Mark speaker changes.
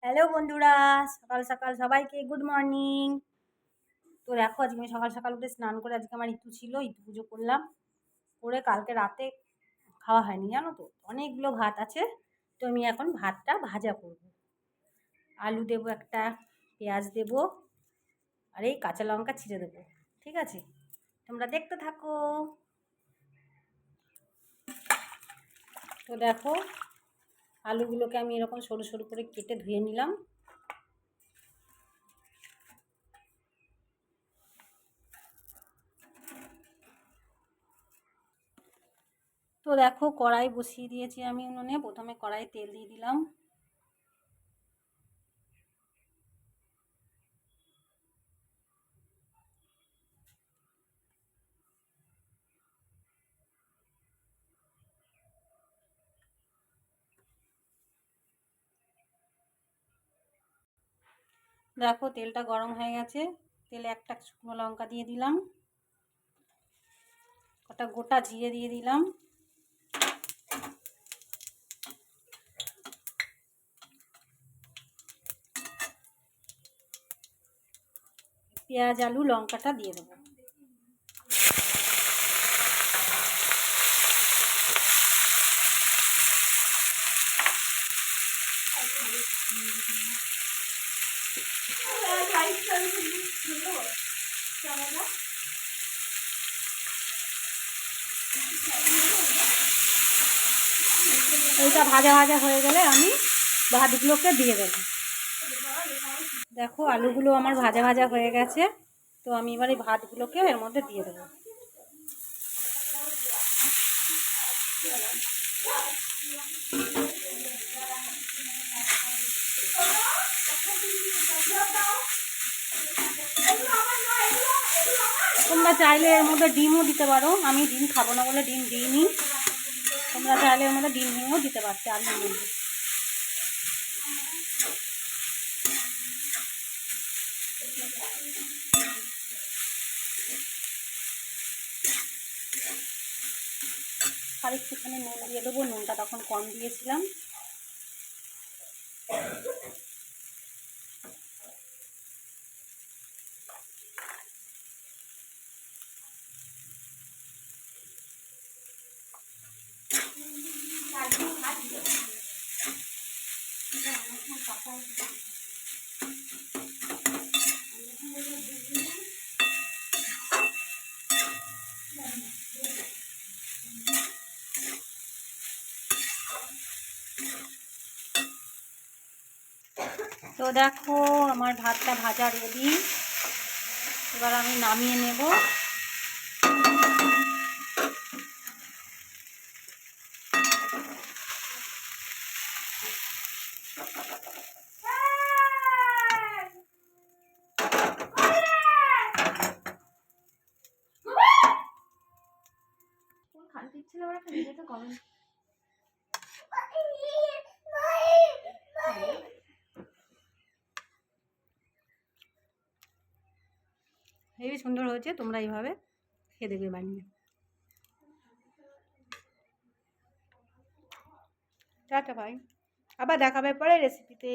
Speaker 1: Hello বন্ধুরা, সকাল সকাল সবাইকে গুড মর্নিং। তো দেখো আজকে আমি সকাল সকাল উঠে স্নান করে আজকে আমার ইতু ছিল, ইতু পুজো করলাম। করে কালকে রাতে খাওয়া হয়নি জানো তো, অনেকগুলো ভাত আছে। তো আমি এখন ভাতটা ভাজা করব। আলু দেবো একটা, পেঁয়াজ দেবো, আর এই কাঁচা লঙ্কা ছিঁড়ে দেবো। ঠিক আছে, তোমরা দেখতে থাকো। তো দেখো আলুগুলোকে আমি এরকম সরু সরু করে কেটে ধুয়ে নিলাম। তো দেখো কড়াই বসিয়ে দিয়েছি আমি উনুনে। প্রথমে কড়াই তেল দিয়ে দিলাম। দেখো তেলটা গরম হয়ে গেছে। তেলে একটা শুকনো লঙ্কা দিয়ে দিলাম, কটা গোটা জিরে দিয়ে দিলাম, পেঁয়াজ আলু লঙ্কাটা দিয়ে দেবো। এইটা ভাজা ভাজা হয়ে গেলে আমি ভাতগুলোকে দিয়ে দেবো। দেখো আলুগুলো আমার ভাজা ভাজা হয়ে গেছে। তো আমি এবার এই ভাতগুলোকে এর মধ্যে দিয়ে দেবো। তোমরা চাইলে এর মধ্যে ডিমও দিতে পারো, আমি ডিম খাবো না বলে ডিম দিইনি। তোমরা চাইলে এর মধ্যে ডিম ভেঙেও দিতে পারছো আলুর মধ্যে। আর একটুখানি নুন দিয়ে দেবো, নুনটা তখন কম দিয়েছিলাম। তো দেখো আমার ভাতটা ভাজা রেডি। এবার আমি নামিয়ে নেব। হেবি সুন্দর হয়েছে, তোমরা এইভাবে খেয়ে দেবে বানিয়ে। টাটা ভাই, আবার দেখাবে পরে রেসিপিতে।